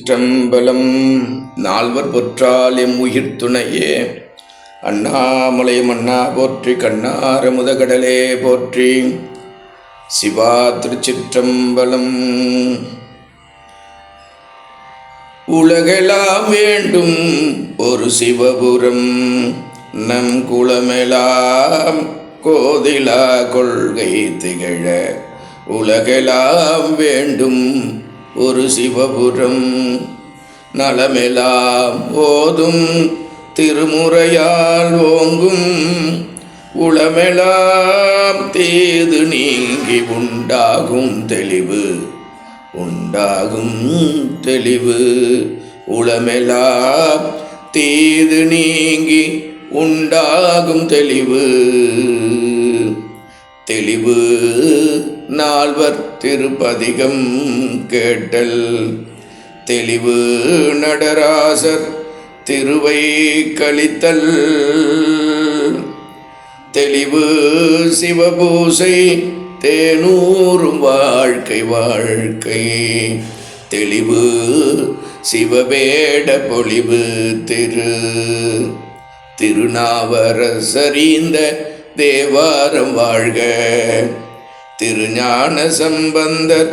திருச்சிற்றம்பலம். நால்வர் பொற்றால் எம் உயிர் துணையே. அண்ணாமலை மன்னா போற்றி, கண்ணார முதகடலே போற்றி. சிவா திருச்சிற்றம்பலம். உலகெல்லாம் வேண்டும் ஒரு சிவபுரம், நம் குலமெல்லாம் கோதிலா கொள்கை திகழ. உலகெல்லாம் வேண்டும் ஒரு சிவபுரம், நலமெல்லாம் ஓதும் திருமுறையால் ஓங்கும். உளமெல்லாம் தீது நீங்கி உண்டாகும் தெளிவு, உண்டாகும் தெளிவு. உளமெல்லாம் தீது நீங்கி உண்டாகும் தெளிவு. தெளிவு நால்வர் திருப்பதிகம் கேட்டல். தெளிவு நடராசர் திருவை கழித்தல். தெளிவு சிவபூசை தேனூரும் வாழ்க்கை வாழ்க்கை. தெளிவு சிவவேட பொலிவு திருநாவரசறிந்த தேவாரம் வாழ்க. திருஞான சம்பந்தர்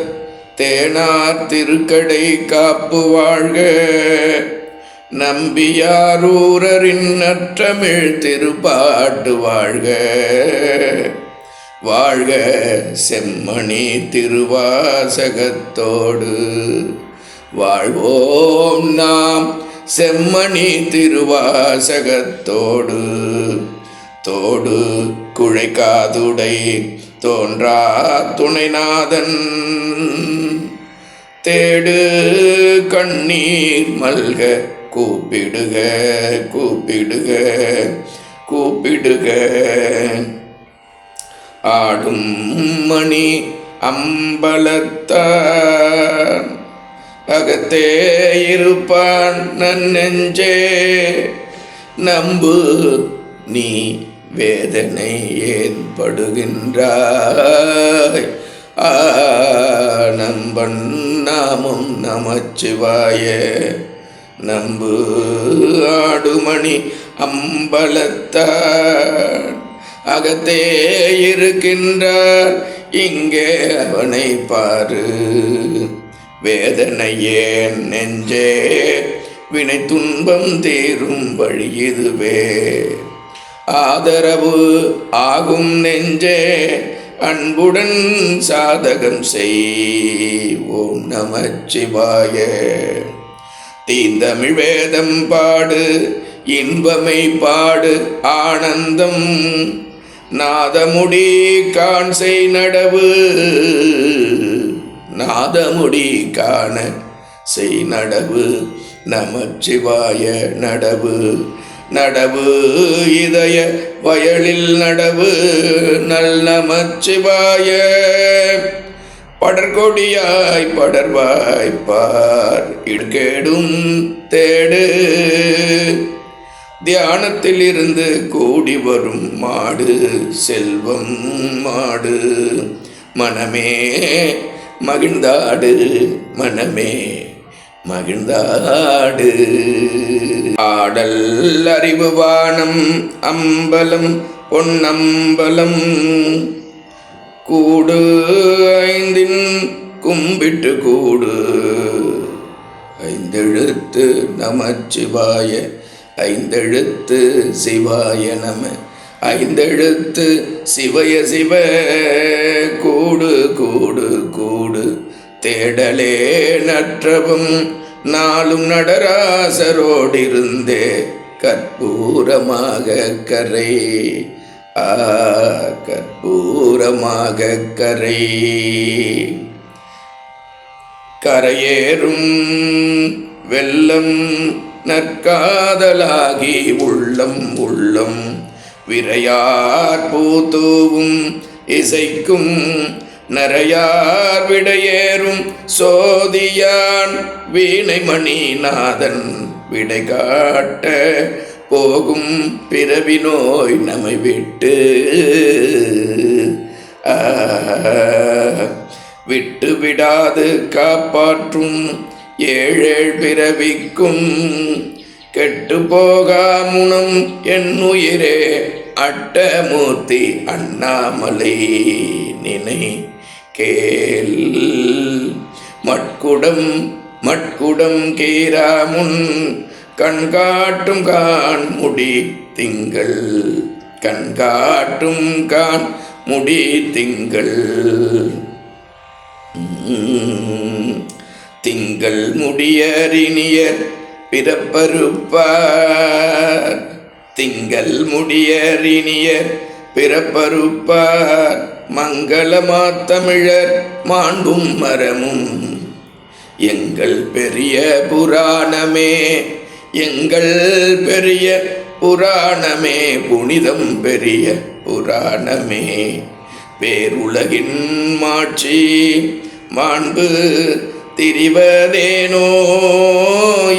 தேனார் திருக்கடை காப்பு வாழ்க. நம்பியாரூரரின் நற்றமிழ் திருப்பாட்டு வாழ்க. வாழ்க செம்மணி திருவாசகத்தோடு வாழ்வோம் நாம். செம்மணி திருவாசகத்தோடு தோடு குழைக்காதுடை தோன்றா துணைநாதன். தேடு கண்ணீர் மல்க கூப்பிடுக கூப்பிடுக கூப்பிடுக. ஆடும் மணி அம்பலத்தான் அகத்தே இருப்பான் நன்னெஞ்சே. நம்பு நீ வேதனை ஏன் படுகின்றாய். நம்பன் நாமம் நமச்சிவாய. நம்பு ஆடுமணி அம்பலத்தான் அகத்தே இருக்கின்றார், இங்கே அவனை பாரு. வேதனை ஏன் நெஞ்சே, வினை துன்பம் தீரும் வழி இதுவே. ஆதரவு ஆகும் நெஞ்சே, அன்புடன் சாதகம் செய். ஓம் நமச்சிவாய. தீந்தமிழ் வேதம் பாடு, இன்பமை பாடு ஆனந்தம். நாதமுடி காண் செய் நடவு, நாதமுடி காண செய் நடவு. நமச்சிவாய நடவு. நடவு இதய வயலில் நடவு. நல் நமச்சிவாய. படர்கொடியாய் படர்வாய்ப்பார் இடுகேடும் தேடு. தியானத்தில் இருந்து கூடி வரும் மாடு செல்வம் மாடு. மனமே மகிழ்ந்தாடு, மனமே மகிழ்ந்தாடு. ஆடல் அறிவு வானம் அம்பலம் பொன்னம்பலம். கூடு ஐந்தின் கும்பிட்டு கூடு. ஐந்தெழுத்து நமச்சிவாய, ஐந்தெழுத்து சிவாய நம. ஐந்தெழுத்து சிவய சிவ. கூடு கூடு கூடு தேடலே நற்றவும். நாளும் நடராசரோடிருந்தே கற்பூரமாக கரை. கற்பூரமாக கரை. கரையேறும் வெள்ளம் நற்காதலாகி உள்ளம் உள்ளம். விரையார் பூத்தூவும் இசைக்கும் நரையார் விடையேறும் சோதியான். வீணைமணி நாதன் விடை காட்ட போகும் பிறவி நோய் நம்மை விட்டு. விட்டு விடாது காப்பாற்றும் ஏழேழ் பிறவிக்கும் கெட்டு போகா முனம் என்னுயிரே அட்டமூர்த்தி அண்ணாமலை நினை கேள். மட்குடம் கீராமுன் கண்காட்டும் கான் முடி திங்கள் கண்காட்டும் கான் முடி திங்கள். திங்கள் முடியறினியர் பிறப்பருப்பார் திங்கள் முடியறினியர் பிறப்பருப்பார் மங்களமாத்தமிழர் மாண்பும் மரமும் எங்கள் பெரிய புராணமே எங்கள் பெரிய புராணமே புனிதம் பெரிய புராணமே. பேருலகின் மாட்சி மாண்பு திரிவதேனோ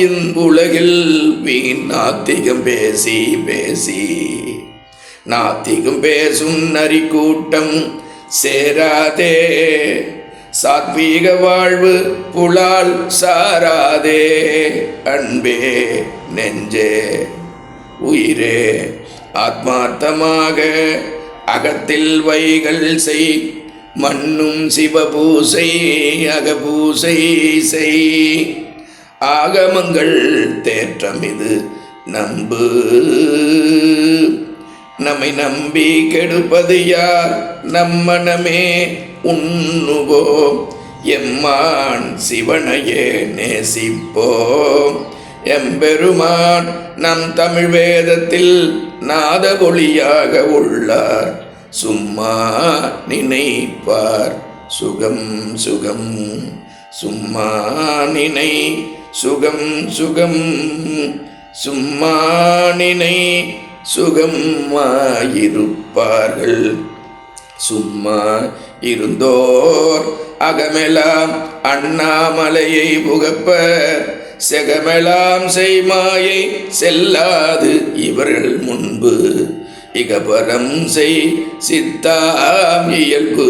இன்புலகில் வீண் நாத்திகம் பேசி பேசி. நாத்திகம் பேசும் நரி கூட்டம் சேராதே சாத்வீக வாழ்வு புலால் சாராதே. அன்பே நெஞ்சே உயிரே ஆத்மார்த்தமாக அகத்தில் வைகள் செய் மண்ணும் சிவபூசை அகபூசை செய். ஆகமங்கள் தேற்றம் இது நம்பு நம்மை நம்பி கெடுப்பது யார் நம்மனமே உண்ணுவோம் எம்மான் சிவனையே நேசிப்போம். எம்பெருமான் நம் தமிழ் வேதத்தில் நாத ஒளியாக உள்ளார் சும்மா நினைப்பார் சுகம் சுகம். சும்மா நினை சுகம் சுகம் சும்மா நினை சுகமாயிருப்பார்கள். சும்மா இருந்தோர் அகமெலாம் அண்ணாமலையை புகப்பர் செகமெலாம் செய்மாயை செல்லாது இவர்கள் முன்பு இகபரம் செய் சித்தாம் இயல்பு.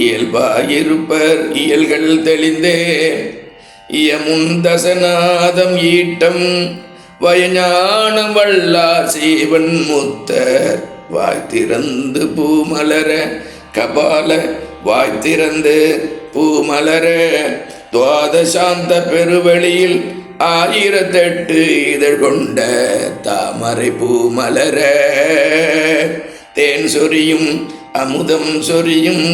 இயல்பாயிருப்பர் இயல்கள் தெளிந்தே இயமுந்தசநாதம் ஈட்டம் வயஞானம் வல்லார் சீவன் முத்தர். வாய்த்திறந்து பூமலர கபால வாய்த்திறந்து பூமலர துவாதசாந்த பெருவெளியில் 1008 இதழ் கொண்ட தாமரை பூமலர. தேன் சொரியும் அமுதம் சொரியும்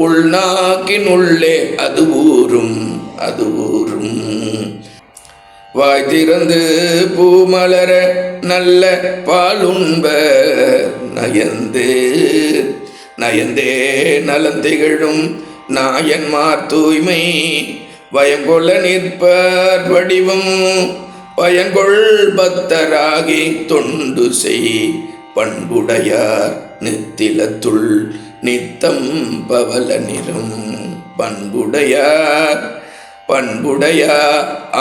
உள்நாக்கின் உள்ளே அது ஊறும் அது ஊறும். வாய் திறந்து பூமலர நல்ல பாலுண்ப நயந்தே நயந்தே நலந்திகழும் நாயன்மார் தூய்மை பயங்கொள்ள நிற்பர் வடிவம் பயங்கொள் பக்தராகி தொண்டு செய் பண்புடையார் நித்திலத்துள் நித்தம் பவல நிறம். பண்புடையார் பண்புடையா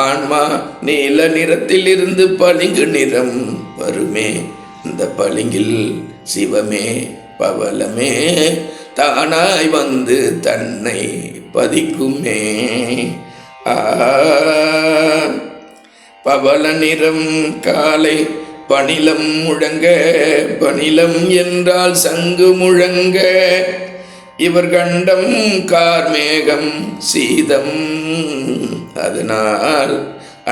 ஆன்மா நீல நிறத்தில் இருந்து பளிங்கு நிறம் வருமே. இந்த பளிங்கில் சிவமே பவலமே தானாய் வந்து தன்னை பதிக்குமே. பவல நிறம் காலை பணிலம் முழங்க பணிலம் என்றால் சங்கு முழங்க. இவர் கண்டம் கார்மேகம் சீதம் அதனால்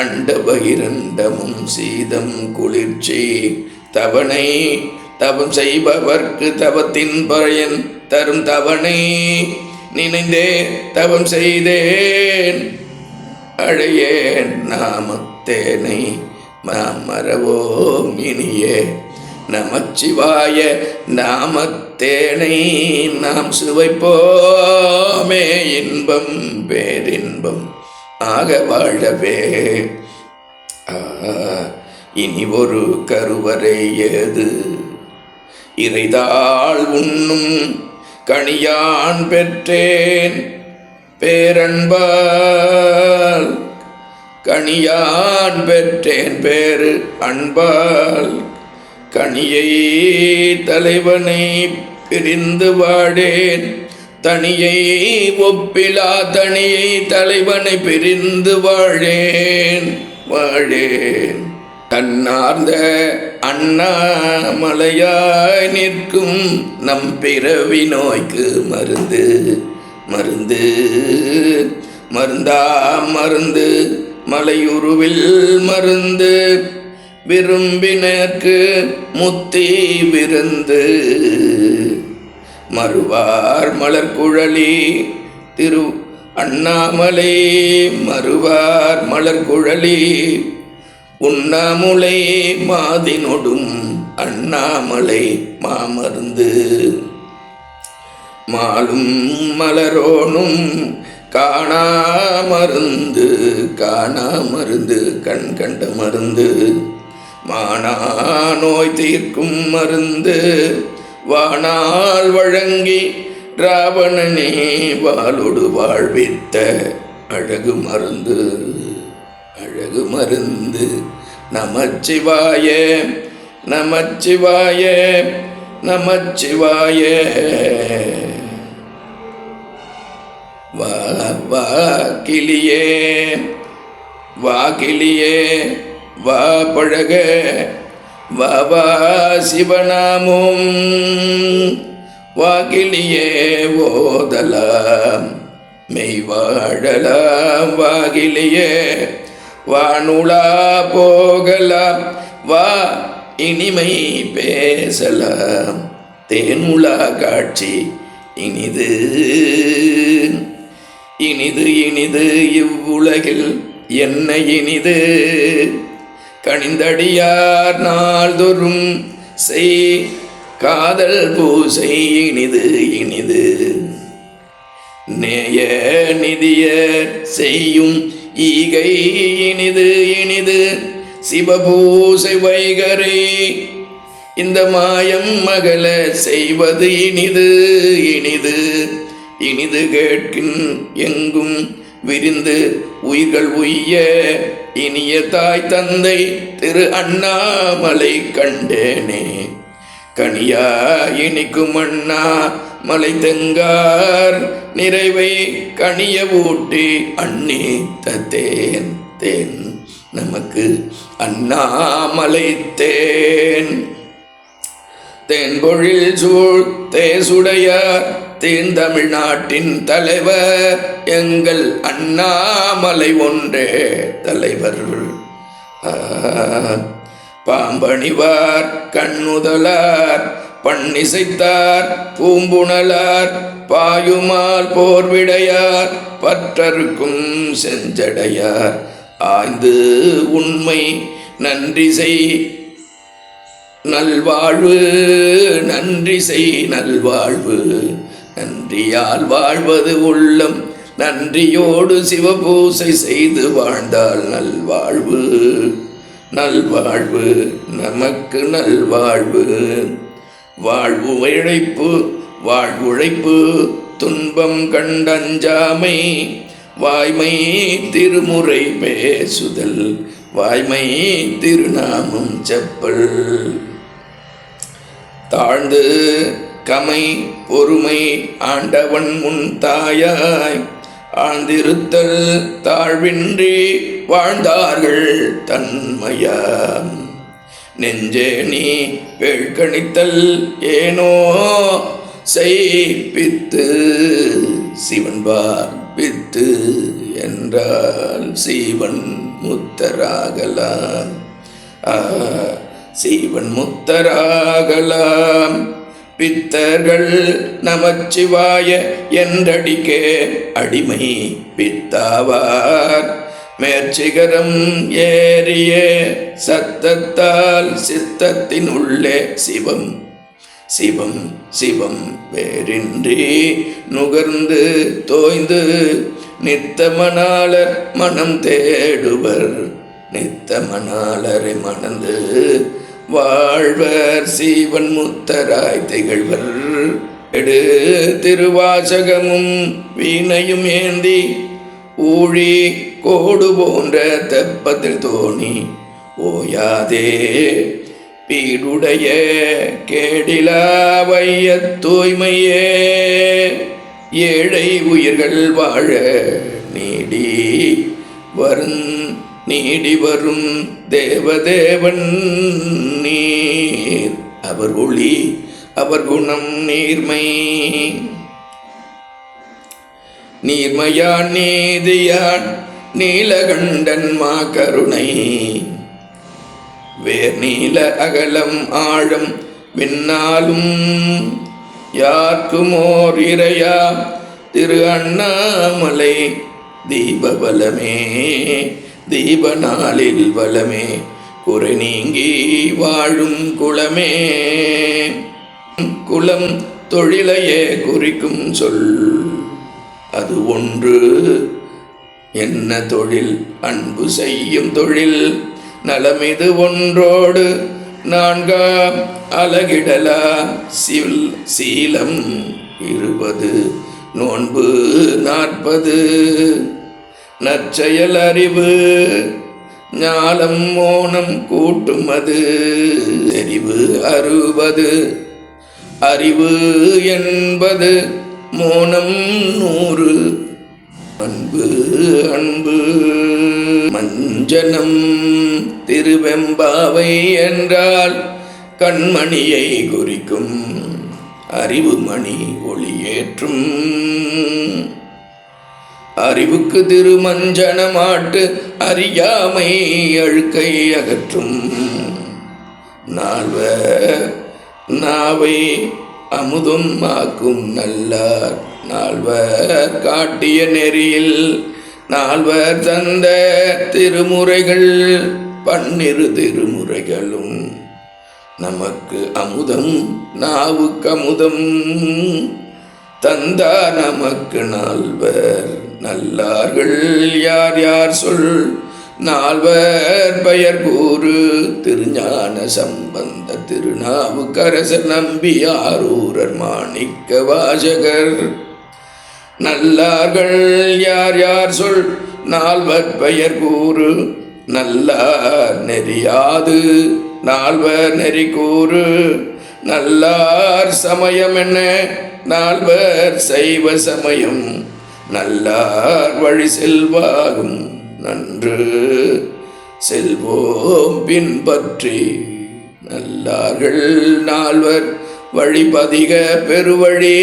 அண்ட பகிரண்டமும் சீதம் குளிர்ச்சி. தவணை தவம் செய்பவர்க்கு தவத்தின் பயன் தரும் தவணை நினைந்தே தவம் செய்தேன் அழையேன் நாமத்தேனை மறவோம் இனியே. நமச்சிவாய நாமத்தேனை நாம் சுவைப்போமே இன்பம் பேரின்பம் ஆக வாழவே. இனி ஒரு கருவறை ஏது இறைதாள் உண்ணும் கணியான் பெற்றேன் பேரன்பால். கணியான் பெற்றேன் பேரு அன்பால் கணியை தலைவனை பிரிந்து வாடேன் தனியை ஒப்பிலா தனியை தலைவனை பிரிந்து வாழேன் வாழேன். தன்னார்ந்த அண்ணாமலையாய் நிற்கும் நம் பிறவி நோய்க்கு மருந்து மருந்து மருந்தா மருந்து மலையுருவில் மருந்து விரும்பினர்க்கு முத்தி விருந்து. மறுவார் மலர்குழலி திரு அண்ணாமலை மறுவார் மலர்குழலி உண்ணாமுலை மாதினொடும் அண்ணாமலை மாமருந்து. மாலும் மலரோனும் காணா மருந்து காணா மருந்து கண் கண்ட மருந்து. மானா நோய் தீர்க்கும் மருந்து வானால் வழங்கி ராவணனே வாளொடு வாழ்வித்த அழகு மருந்து அழகு மருந்து. நமச்சிவாய நமச்சிவாய நமச்சிவாய. வா வா கிளியே வா கிளியே வா பழக வா வா சிவநாமம் வாகிலியே ஓதலாம் மெய் வாழலாம். வாகிலியே வானுலா போகலாம் வா இனிமை பேசலாம். தேனுலா காட்சி இனிது இனிது இனிது இவ்வுலகில் என்ன இனிது. கனிந்தடியார் நாள்தோறும் செய் காதல் பூசை இனிது இனிது. நேய நிதிய செய்யும் ஈகை இனிது இனிது. சிவபூசை வைகரை இந்த மாயம் மகள செய்வது இனிது இனிது. இனிது கேட்கின் எங்கும் விரிந்து உயிர்கள் உய்ய இனிய தாய் தந்தை திரு அண்ணாமலை கண்டேனே. கனியா இனிக்கும் அண்ணா மலை தெங்கார் நிறைவை கனிய ஊட்டி அண்ணி தத்தேன் தேன் நமக்கு அண்ணாமலை தேன். தேன்பொழில் சூழ் தேசுடையார் தேன் தமிழ்நாட்டின் தலைவர் எங்கள் அண்ணாமலை ஒன்றே தலைவர். பாம்பணிவார் கண்ணுதலார் பண்ணிசைத்தார் பூம்புணலார் பாயுமால் போர்விடையார் பற்றருக்கும் செஞ்சடையார் ஆய்ந்து உண்மை நன்றி செய் நல்வாழ்வு நன்றி செய் நல்வாழ்வு. நன்றியால் வாழ்வது உள்ளம் நன்றியோடு சிவபூசை செய்து வாழ்ந்தால் நல்வாழ்வு நல்வாழ்வு நமக்கு நல்வாழ்வு. வாழ்வு உழைப்பு வாழ்வுழைப்பு துன்பம் கண்டஞ்சாமை வாய்மை திருமுறை பேசுதல் வாய்மை திருநாமம் செப்பல். தாழ்ந்து கமை பொறுமை ஆண்டவன் முன் தாயாய் ஆழ்ந்திருத்தல் தாழ்வின்றி வாழ்ந்தார்கள் தன்மையாம். நெஞ்சே நீ வேள்கணித்தல் ஏனோ செய்பித்து சிவன்பார் பித்து என்றால் சீவன் முத்தராகலாம். சீவன் முத்தராகலாம். பித்தர்கள் நமச்சிவாய என்றடிக்கே அடிமை பித்தாவார். மேற்சிகரம் ஏறிய சத்தத்தால் சித்தத்தின் உள்ளே சிவம் சிவம் சிவம் வேறின்றி நுகர்ந்து தோய்ந்து நித்தமணாளர் மனம் தேடுவர். நித்தமணாளரை மணந்து வாழ்வர் சீவன் முத்தராய் திகழ்வர். எடு திருவாசகமும் வீணையும் ஏந்தி ஊழி கோடு போன்ற தெப்பத்தில் தோணி ஓயாதே பீடுடைய கேடிலா வைய தூய்மையே ஏழை உயிர்கள் வாழ நீடி வரும் தேவதேவன் நீர். அவர் ஒளி, அவர் குணம் நீர்மை. நீர்மையான் நீதியான் நீலகண்டன் மா கருணை. வேர் நீல அகலம் ஆழம் விண்ணாலும் யார்க்குமோர் இறையா திரு அண்ணாமலை. தீபபலமே தீப நாளில் வலமே குறை நீங்கி வாழும் குளமே. குளம் தொழிலையே குறிக்கும் சொல், அது ஒன்று என்ன தொழில்? அன்பு செய்யும் தொழில். நலமிது ஒன்றோடு நான்காம் அலகிடலா சீலம் 20 நோன்பு 40 நற்செயல் அறிவு ஞாலம் மோனம் கூட்டுமது. தெரிவு 60 அறிவு 80 மோனம் 100 அன்பு அன்பு. மஞ்சனம் திருவெம்பாவை என்றால் கண்மணியை குறிக்கும். அறிவு மணி ஒளியேற்றும். அறிவுக்கு திருமஞ்சனமாட்டு அறியாமை அழுக்கை அகற்றும். நாவை அமுதும் ஆக்கும் நல்லார். நால்வர் காட்டிய நெறியில் நால்வர் தந்த திருமுறைகள் 12 திருமுறைகளும் நமக்கு அமுதம். நாவுக்கு அமுதம் தந்தா நமக்கு நால்வர். நல்லார்கள் யார் யார் சொல்? நால்வர் பெயர் கூறு. திருஞான சம்பந்த திருநாவுக்கரசர் நம்பியாரூரர் மாணிக்க வாசகர். நல்லார்கள் யார் யார் சொல்? நால்வர் பெயர் கூறு. நல்லார் நெறியாது நால்வர் நெறி கூறு. நல்லார் சமயம் என்ன? நால்வர் சைவ சமயம். நல்லார் வழி செல்வாகும் நன்று செல்வோம் பின்பற்றி. நல்லார்கள் நால்வர் வழிபதிக பெருவழி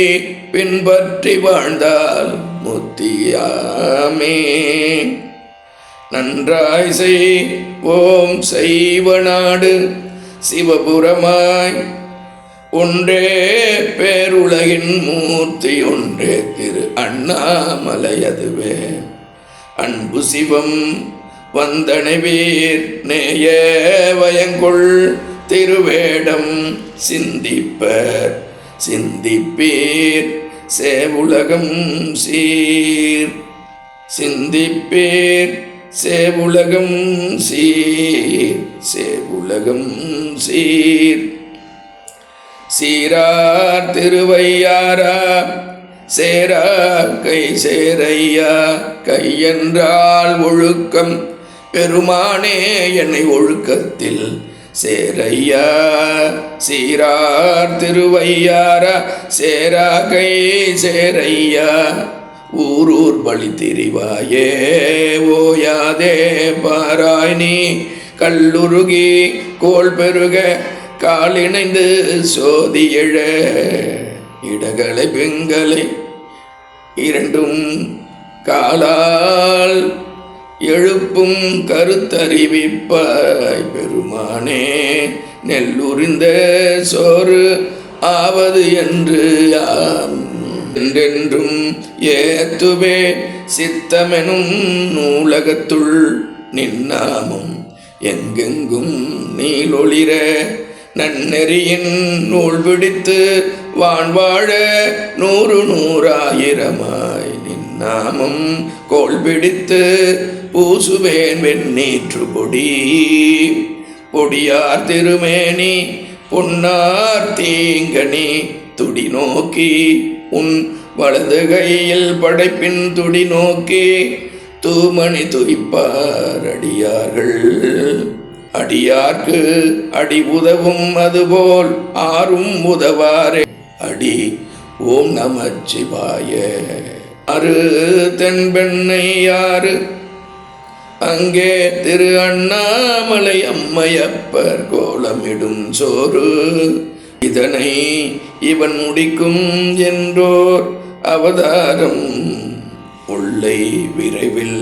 பின்பற்றி வாழ்ந்தால் முத்தியாமே. நன்றாய் செய்வோம் செய்வ நாடு சிவபுரமாய். ஒன்றே பேருலகின் மூர்த்தி ஒன்றே திரு அண்ணாமலை. அதுவே அன்பு சிவம் வந்தனைவீர் நேய வயங்கொள் திருவேடம். சிந்திப்பீர் சேவுலகம் சீர். சிந்திப்பீர் சேவுலகம் சீர். சேவுலகம் சீர். சீரார் திருவையாரா சேரா கை சேரையா. கையென்றால் ஒழுக்கம் பெருமானே என்னை ஒழுக்கத்தில் சேரையா. சீரார் திருவையாரா சேரா கை சேரையா. ஊரூர் பலி திரிவாயே ஓயாதே பாராய் நீ. கல்லுருகி கோள் பெருக காலிணைந்து சோதி எழ. இடகளை பெண்களை இரண்டும் காலால் எழுப்பும் கருத்தறிவிப்பாய் பெருமானே. நெல்லுரிந்த சோறு ஆவது என்று ஆம் என்றென்றும் ஏத்துவே. சித்தமெனும் நூலகத்துள் நின்னாமும் எங்கெங்கும் நீளொளிர. நன்னெறியின் நூல் பிடித்து வான்வாழ 100 100,000 நின்னாமம் கோல் பிடித்து பூசுவேன் வெண்ணீற்று பொடி. பொடியார் திருமேனி பொன்னார் தீங்கனி. துடி நோக்கி உன் வலது கையில் படைப்பின் துடி நோக்கி. தூமணி துய்ப்பார் அடியார்கள். அடியார்க்கு அடி உதவும் அதுபோல் ஆறும் உதவாரே. அடி ஓம் நமச்சிவாய. அரு தென்பெண்ணை யாரு அங்கே திரு அண்ணாமலை அம்மையப்பர் கோலமிடும் சோறு இதனை இவன் முடிக்கும் என்றோர் அவதாரம் உள்ளை விரைவில்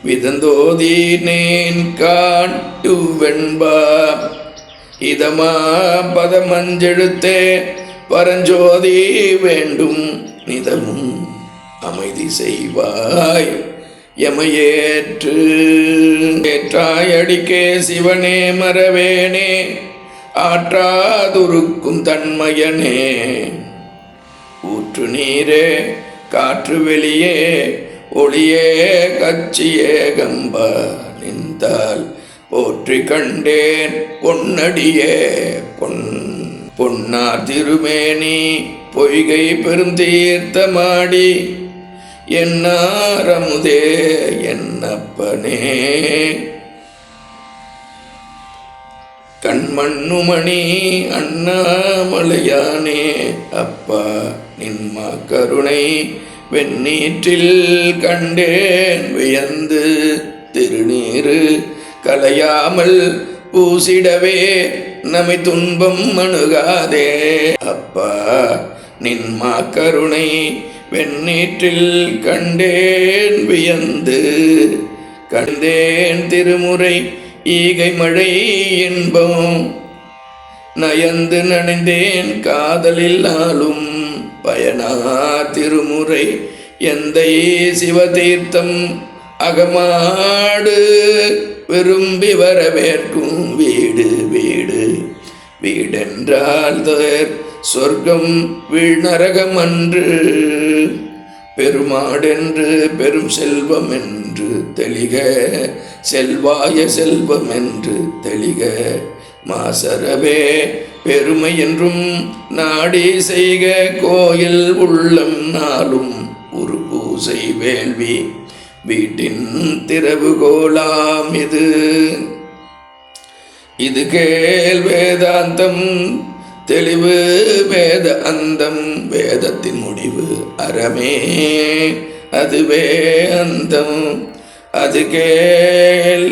விதந்தோதினேன் காட்டு வெண்பா இதமா பதமஞ்செழுத்தே பரஞ்சோதி வேண்டும் நிதமும் அமைதி செய்வாய் எமையேற்று ஏற்றாய் அடிக்கே சிவனே மறவேனே ஆற்றாதுருக்கும் தன்மையனே ஊற்று நீரே காற்று வெளியே ஒளியே கச்சியே கம்பா நின்றால் போற்றி கண்டேன் பொன்னடியே பொன்னார் திருமேனி பொய்கை பெருந்தீர்த்தமாடி என்னாரமுதே என்னப்பனே கண்மண்ணுமணி அண்ணாமலையானே அப்பா நின்மா கருணை வெண்ணீற்றில் கண்டேன் வியந்து திருநீரு கலையாமல் பூசிடவே நமை துன்பம் அணுகாதே அப்பா நின்மா கருணை வெண்ணீற்றில் கண்டேன் வியந்து கண்டேன் திருமுறை ஈகை மழை இன்பம் நயந்து நனைந்தேன் காதலில் நாளும் பயனா திருமுறை எந்தை சிவதீர்த்தம் அகமாடு விரும்பி வரவேற்கும் வீடு வீடு வீடென்றால் சொர்க்கம் வீழ்நரகம் அன்று பெருமாடென்று பெரும் செல்வம் என்று தெளிக செல்வாய செல்வம் என்று தெளிக மாசரவே பெருமை என்றும் நாடி செய்க கோயில் உள்ளம் நாளும் ஒரு பூசை வேள்வி வீட்டின் திறவுகோலாம் இது கேள் வேதாந்தம் தெளிவு வேத அந்தம் வேதத்தின் முடிவு அறமே அதுவே அந்தம் அது கேள்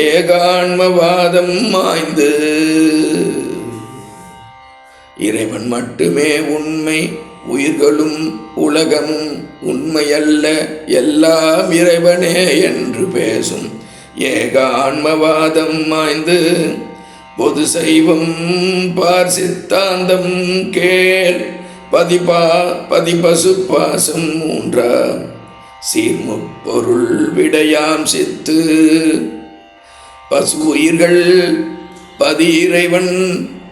ஏகான்மவாதம் மாய்ந்து இறைவன் மட்டுமே உண்மை உயிர்களும் உலகமும் உண்மையல்ல எல்லாம் இறைவனே என்று பேசும் ஏகான்மவாதம் மாய்ந்து பொது சைவம் பார் சித்தாந்தம் கேள் பதிபசு பாசம் மூன்றாம் சீர்முப்பொருள் விடையாம் சித்து பசு உயிர்கள் பதி இறைவன்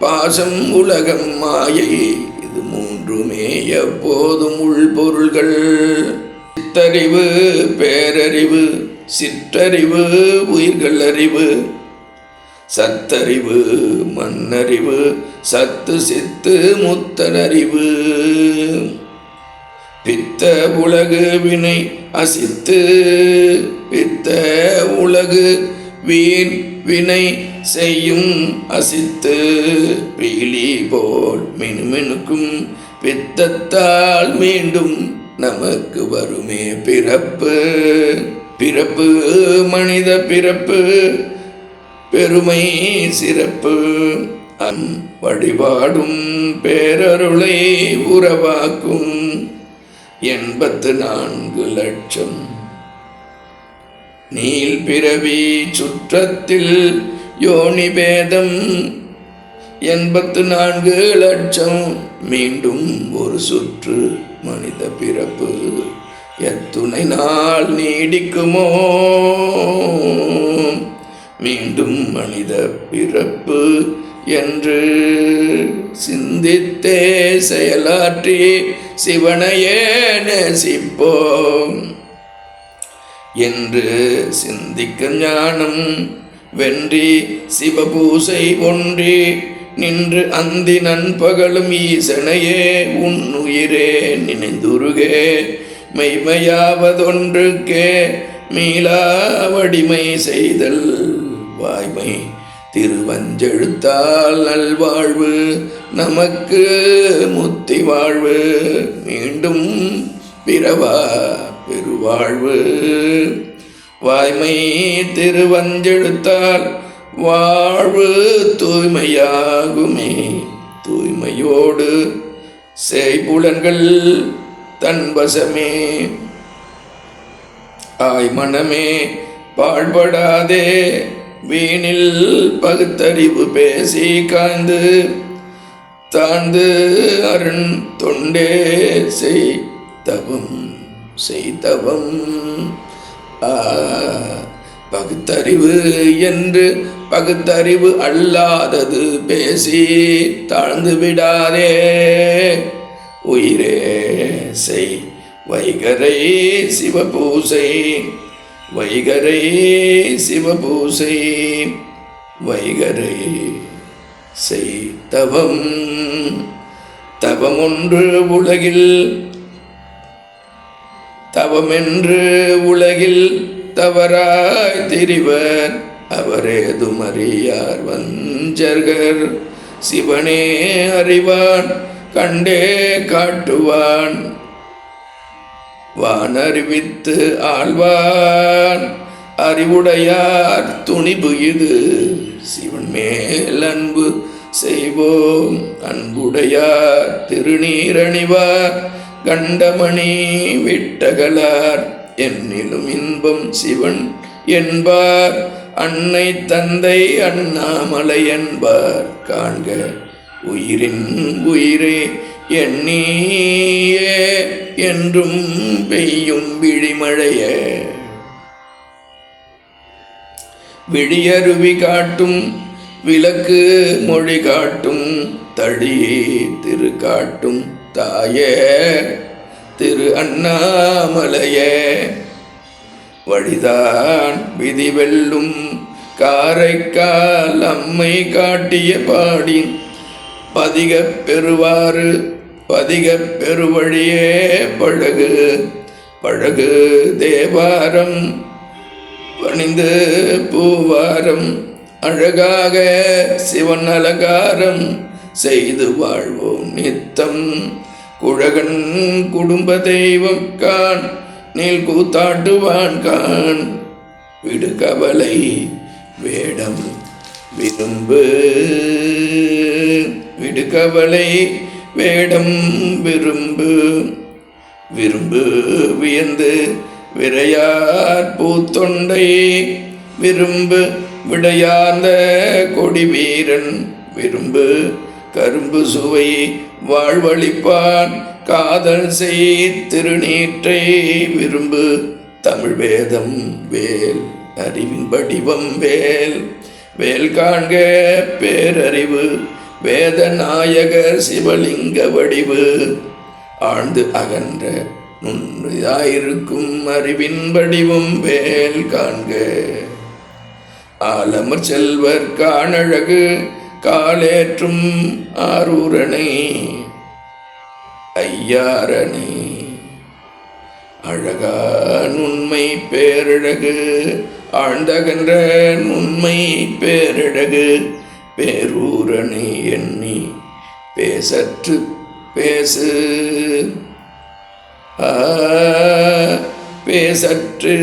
பாசம் உலகம் மாயை இது மூன்றுமே எப்போதும் உள்பொருள்கள் சித்தறிவு பேரறிவு சிற்றறிவு உயிர்கள் அறிவு சத்தறிவு மண்ணறிவு சத்து சித்து முத்தனறிவு பித்த உலகு வினை அசித்து பித்த உலகு வீண் வினை செய்யும் அசித்து பீலி போல் மினுமினுக்கும் பித்தத்தால் மீண்டும் நமக்கு வருமே பிறப்பு பிறப்பு மனித பிறப்பு பெருமை சிறப்பு வழிபாடும் பேரருளை உறவாக்கும் 84 லட்சம் நீல் பிறவி சுற்றத்தில் யோனி பேதம் 84 லட்சம் மீண்டும் ஒரு சுற்று மனித பிறப்பு எத்துணை நாள் நீடிக்குமோ மீண்டும் மனித பிறப்பு என்று சிந்தித்தே செயலாற்றி சிவனையே நேசிப்போம் என்று சிந்திக்க ஞானம் வென்றி சிவபூசை ஒன்றி நின்று அந்தி நண்பகலும் ஈசனையே உன்னுயிரே நினைந்துருகே மெய்மையாவதொன்றுக்கே மீளா வடிமை செய்தல் வாய்மை திருவஞ்செழுத்தால் நல்வாழ்வு நமக்கு முத்தி வாழ்வு மீண்டும் பிறவா பெருவாழ்வு. வாய்மை திருவஞ்செழுத்தால் வாழ்வு தூய்மையாகுமே தூய்மையோடு செய்புலன்கள் தன்வசமே. ஆய்மனமே பாழ்படாதே வீணில் பகுத்தறிவு பேசி காய்ந்து தாழ்ந்து அருண் தொண்டே செய்தவம் செய்தவம். பகுத்தறிவு என்று பகுத்தறிவு அல்லாதது பேசி தாழ்ந்து விடாதே உயிரே செய் வைகரை சிவபூசை வைகரை சிவபூசை வைகரை செய்தவம். தவமொன்று உலகில் தவமென்று உலகில் தவறாய் திரிவர் அவரேதும் அறியார் வஞ்சர்கள். சிவனே அறிவான் கண்டே காட்டுவான் வானறிவித்து ஆழ்வான் அறிவுடையார் துணிபு இது. சிவன் மேல் அன்பு செய்வோம் அன்புடையார் திருநீரணிவார் கண்டமணி விட்டகலார் என்னிலும் இன்பம் சிவன் என்பார் அன்னை தந்தை அண்ணாமலை என்பார் காண்க உயிரின் உயிரே எண்ணியே என்றும் பெய்யும் விழிமழைய. விழியருவி காட்டும் விளக்கு மொழி காட்டும் தழி திரு காட்டும் தாயே திரு அண்ணாமலையே. வழிதான் விதி வெல்லும் காரைக்கால் அம்மை காட்டிய பாடி பதிக பெறுவாறு பதிக பெருவழியே பழகு பழகு தேவாரம் பணிந்து பூவாரம் அழகாக சிவன் அலங்காரம் செய்து வாழ்வோம் நித்தம். குழகன் குடும்ப தெய்வம் கான் நீல் கூத்தாட்டுவான் கான் விடு கவலை வேடம் விரும்பு விடு கவலை வேடம் விரும்பு விரும்பு வியந்து விரையார் பூத்தொண்டை விரும்பு விடையார்ந்த கொடி வீரன் விரும்பு கரும்பு சுவை வாழ்வழிப்பான் காதல் செய் திருநீற்றை விரும்பு. தமிழ் வேதம் வேல் அறிவின் வடிவம் வேல் வேல் காண்க பேரறிவு வேத நாயகர் சிவலிங்க வடிவு ஆழ்ந்து அகன்ற நுண்ணிதாயிருக்கும் அறிவின் வடிவம் வேல் காண்க. ஆலமர் செல்வர் காணழகு காலேற்றும் ஆரூரனை ஐயாரணி அழகா நுண்மை பேரழகு ஆழ்ந்தகன்ற நுண்மை பேரழகு பேரூரணி எண்ணி பேசற்று பேசு பேசற்று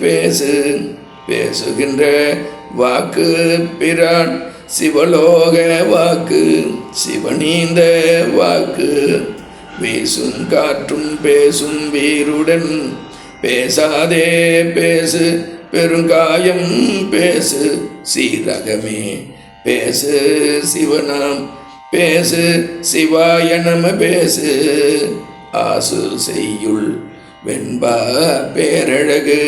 பேசு பேசுகின்ற வாக்கு பிரான் சிவலோக வாக்கு சிவனீந்த வாக்கு வீசும் காற்றும் பேசும் வீருடன் பேசாதே பேசு பெருங்காயம் பேசு சீரகமே பேசு சிவனாம் பேசு சிவாய நம பேசு ஆசு செய்யுள் வெண்பா பேரழகு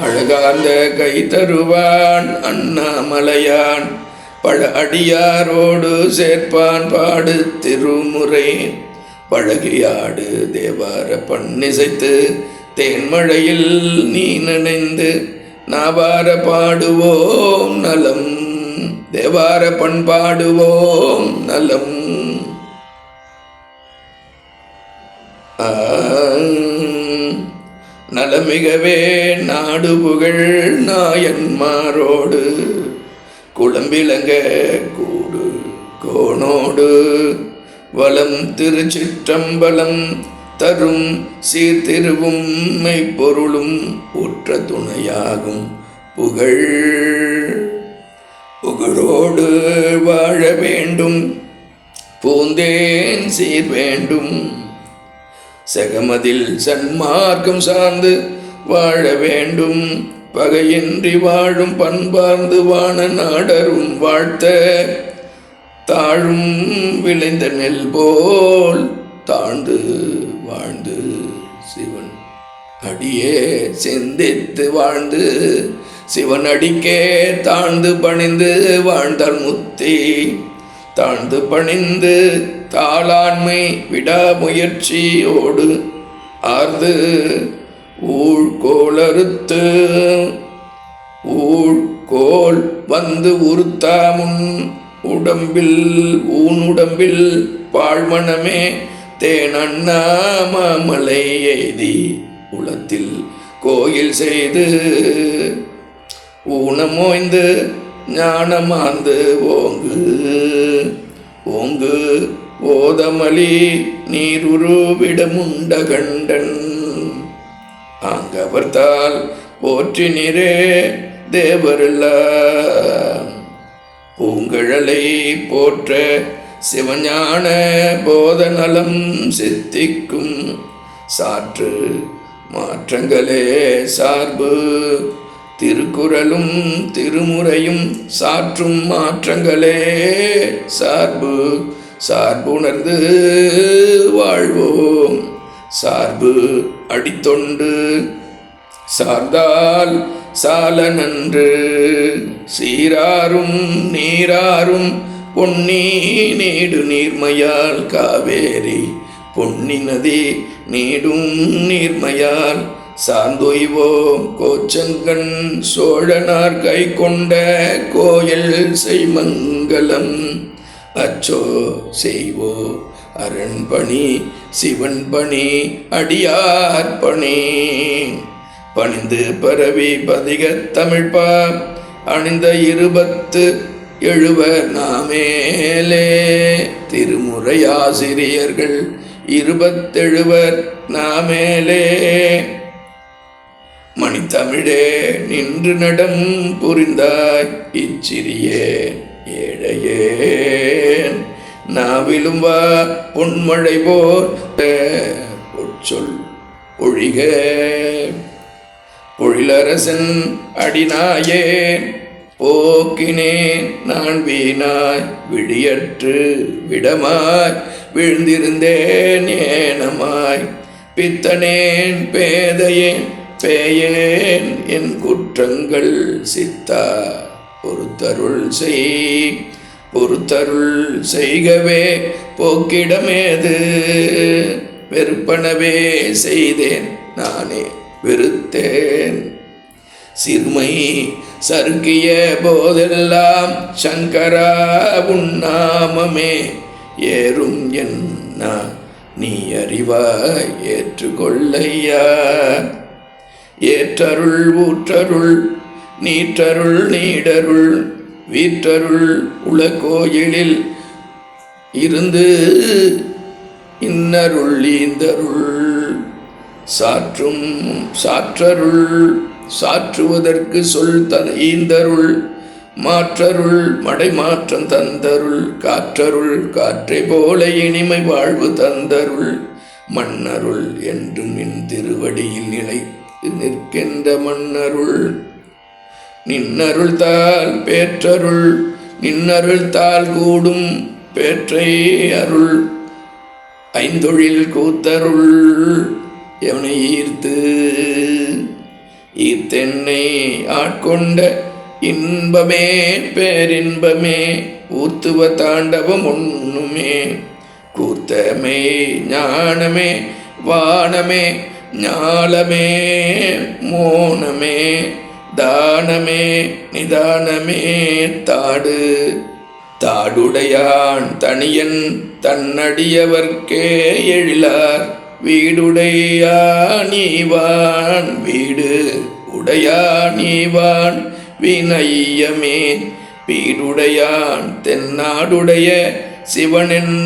அழகார்ந்த கை தருவான் அண்ணாமலையான் பழ அடியாரோடு சேர்ப்பான் பாடு திருமுறை பழகியாடு தேவார பண்ணிசைத்து தேன்மழையில் நீ நனைந்து நாவார பாடுவோம் நலம் தேவார பண்பாடுவோம் நலம். நலமிகவே நாடு புகழ் நாயன்மாரோடு குளம்பிலங்க கூடு கோணோடு வலம் திருச்சிற்றம்பலம் தரும் சீர்திருவும் மெய்ப்பொருளும் உற்ற துணையாகும் புகழோடு வாழ வேண்டும் பூந்தேன் சீர் வேண்டும் சகமதில் சன்மார்க்கம் சார்ந்து வாழ வேண்டும் பகையின்றி வாழும் பண்பார்ந்து வான நாடரும் வாழ்த்த தாழும் விளைந்த நெல் போல் தாழ்ந்து வாழ்ந்து சிவன் அடியே சிந்தித்து வாழ்ந்து சிவன் அடிக்கே தாழ்ந்து பணிந்து வாழ்ந்தார் முத்தி தாழ்ந்து பணிந்து தாளாண்மை விடாமுயற்சியோடு ஆர்ந்து ஊழ்கோளறுத்து ஊழ்கோல் வந்து உறுத்தாமுன் உடம்பில் ஊனுடம்பில் பாழ்மணமே தேனண்ணாமலை எய்தி உளத்தில் கோயில் செய்து ஊனமோய்ந்து ஞானமாந்து ஓங்கு ஓங்கு ஓதமலி நீருருவிடமுண்ட கண்டன் ஆங்கவர்த்தால் போற்றினிரே தேவரெல்லாம் பூங்கழலை போற்ற சிவஞான போதநலம் சித்திக்கும் சாற்று மாற்றங்களே சார்பு திருக்குறளும் திருமுறையும் சாற்றும் மாற்றங்களே சார்பு சார்புணர்ந்து வாழ்வோம் சார்பு அடித்தொண்டு சார்ந்தால் சால நன்று சீராரும் நீராரும் பொன்னி நீடு நீர்மையால் காவேரி பொன்னி நதி நீடும் நீர்மையால் சார்ந்தொய்வோம் கோச்சங்கண் சோழனார் கை கொண்ட கோயில் செய்மங்கலம் அச்சோ செய்வோ அரண்பணி சிவன் பணி அடியார் பணி பணிந்து பரவி பதிகத் தமிழ்பா அணிந்த 27 நாமேலே திருமுறையாசிரியர்கள் 27 நாமேலே மணித்தமிழே நின்று நடம் புரிந்தாய் இச்சிறியே ஏழையேன் நாவிலும் வா பொன்மழை போர் பொற்சொல் ஒழிக பொழிலரசன் அடிநாயேன் போக்கினேன் நான் வீணாய் விழியற்று விடமாய் விழுந்திருந்தேன் ஏனமாய் பித்தனேன் பேதையேன் பேயேன் என் குற்றங்கள் சித்தா பொறுத்தருள் செய்கவே போக்கிடமேது வெறுப்பனவே செய்தேன் நானே வெறுத்தேன் சிறுமை சறுக்கிய போதெல்லாம் சங்கரா உன்னாமமே ஏறும் என்ன நீ அறிவாய் ஏற்றுக்கொள்ளையா ஏற்றருள் ஊற்றருள் நீற்றருள் நீடருள் வீற்றருள் உல கோயிலில் இருந்து இன்னருள் ஈந்தருள் சாற்றருள் சாற்றுவதற்கு சொல் ஈந்தருள் மாற்றருள் மடைமாற்றம் தந்தருள் காற்றருள் காற்றை போல இனிமை வாழ்வு தந்தருள் மன்னருள் என்றும் என் திருவடியில் நிலைத்து நிற்கின்ற மன்னருள் நின்னருள் தாள் பேற்றருள் நின்னருள் தாள் கூடும் பேற்றை அருள் ஐந்தொழில் கூத்தருள் எவனை ஈர்த்தென்னை ஆட்கொண்ட இன்பமே பேரின்பமே ஊத்துவ தாண்டவம் ஒண்ணுமே கூத்தமே ஞானமே வானமே ஞாலமே மோனமே தானமே நிதானமே தாடுடையான் தனியன் தன்னடியவர்க்கே எழிலார் வீடுடையானீவான் வீடு உடையானீவான் வினையமே பீடுடையான் தென்னாடுடைய சிவனென்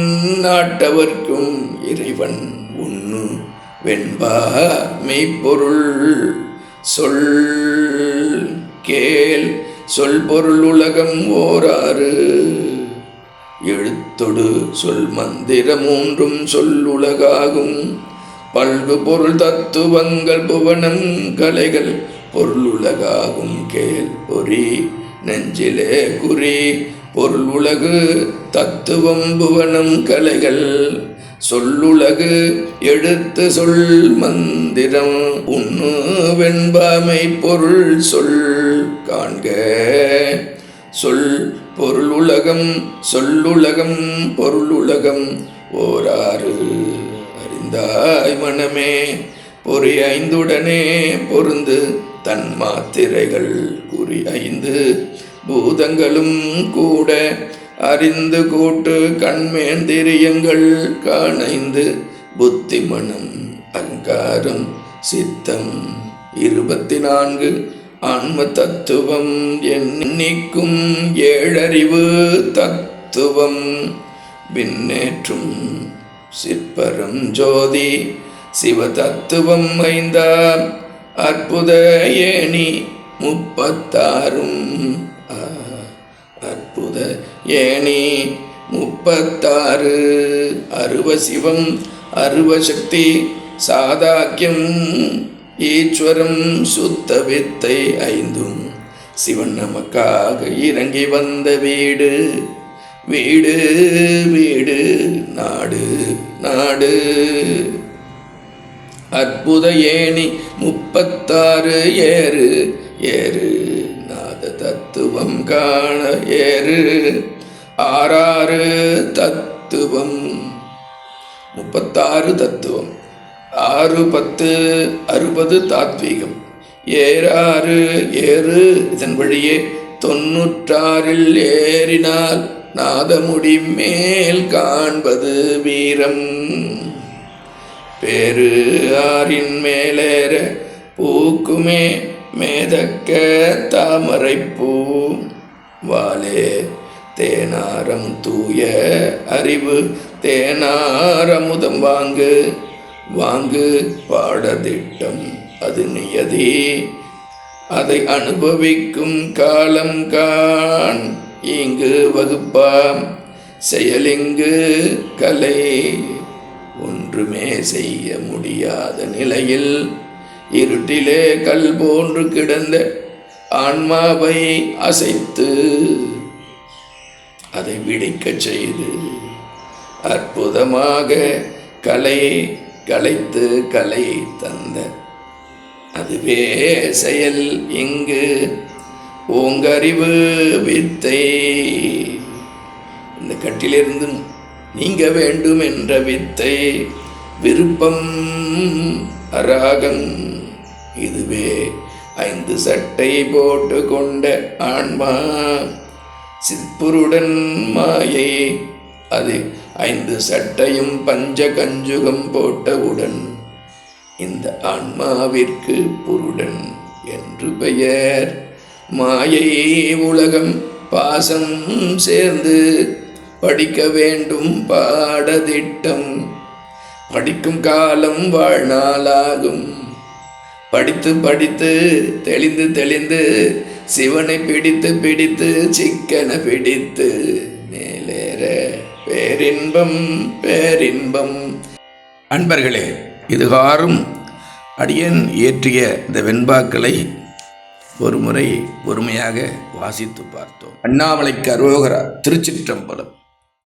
நாட்டவர்க்கும் இறைவன் உண்ணு வெண்பா மெய்ப்பொருள் சொல் கேள் சொல் பொருள் உலகம் ஓராறு எழுத்தொடு சொல் மந்திர மூன்றும் சொல்லுலகாகும் பல்கு பொருள் தத்துவங்கள் புவனம் கலைகள் பொருளுலகாகும் கேள் பொறி நெஞ்சிலே குறி பொருள் உலகு தத்துவம் புவனம் கலைகள் சொல்லுலகு எழுத்து சொல் மந்திரம் உண்ணு வெண்பாமை பொருள் சொல் காண்க சொல் பொருள் உலகம் சொல்லுலகம் பொருளுலகம் ஓராறு அறிந்தாய் மனமே பொறி ஐந்துடனே பொருந்து தன் மாத்திரைகள் குறி ஐந்து பூதங்களும் கூட அறிந்து கூட்டு கண்மேந்திரியங்கள் காணைந்து புத்தி மனம் அங்காரம் சித்தம் 24 ஆன்ம தத்துவம் எண்ணிக்கும் ஏழறிவு தத்துவம் பின்னேற்றும் சிற்பரம் ஜோதி சிவ தத்துவம் ஐந்தாம் அற்புத ஏணி 36 அற்புத ஏணி 36 அருவ சிவம் அருவ சக்தி சாதாக்கியம் ஈஸ்வரம் சுத்த வித்தை ஐந்தும் சிவன் நமக்காக இறங்கி வந்த வீடு வீடு வீடு நாடு நாடு அற்புத ஏணி 36 ஏறு ஏறு நாத தத்துவம் காண ஏறு 6 தத்துவம் 36 தத்துவம் 6 10 60 தாத்வீகம் ஏறாறு ஏறு இதன் வழியே 96 ஏறினால் நாதமுடி மேல் காண்பது வீரம் பேரு ஆறின் மேலேற பூக்குமே மேதக்க தாமரைப்பூ வாலே தேனாரம் தூய அறிவு தேனாரமுதம் வாங்கு வாங்கு பாடதிட்டம் அது நியதி அதை அனுபவிக்கும் காலம் காண் இங்கு வகுப்பாம் செயலிங்கு கலை ஒன்றுமே செய்ய முடியாத நிலையில் இருட்டிலே கல் போன்று கிடந்த ஆன்மாவை அசைத்து அதை விழிக்கச் செய்து அற்புதமாக கலை கலைத்து கலை தந்த அதுவே செயல் இங்கு ஓங்கறிவு வித்தை இந்த கட்டிலிருந்து நீங்க வேண்டும் என்ற வித்தை விருப்பம் அராகம் இதுவே 5 சட்டை போட்டு கொண்ட ஆன்மா சிற்புருடன் மாயை அது 5 சட்டையும் பஞ்ச கஞ்சுகம் போட்டவுடன் இந்த ஆன்மாவிற்கு புருடன் என்று பெயர் மாயை உலகம் பாசம் சேர்ந்து படிக்க வேண்டும் பாடதிட்டம் படிக்கும் காலம் வாழ்நாளாகும் படித்து படித்து தெளிந்து தெளிந்து சிவனை பிடித்து பிடித்து சிக்கன பிடித்து மேலேற பேரின்பம் பேரின்பம். அன்பர்களே, இதுகாரும் அடியேன் இயற்றிய இந்த வெண்பாக்களை ஒரு முறை பொறுமையாக வாசித்து பார்த்தோம். அண்ணாமலைக்கு அரோகரா. திருச்சிற்றம்பலம்.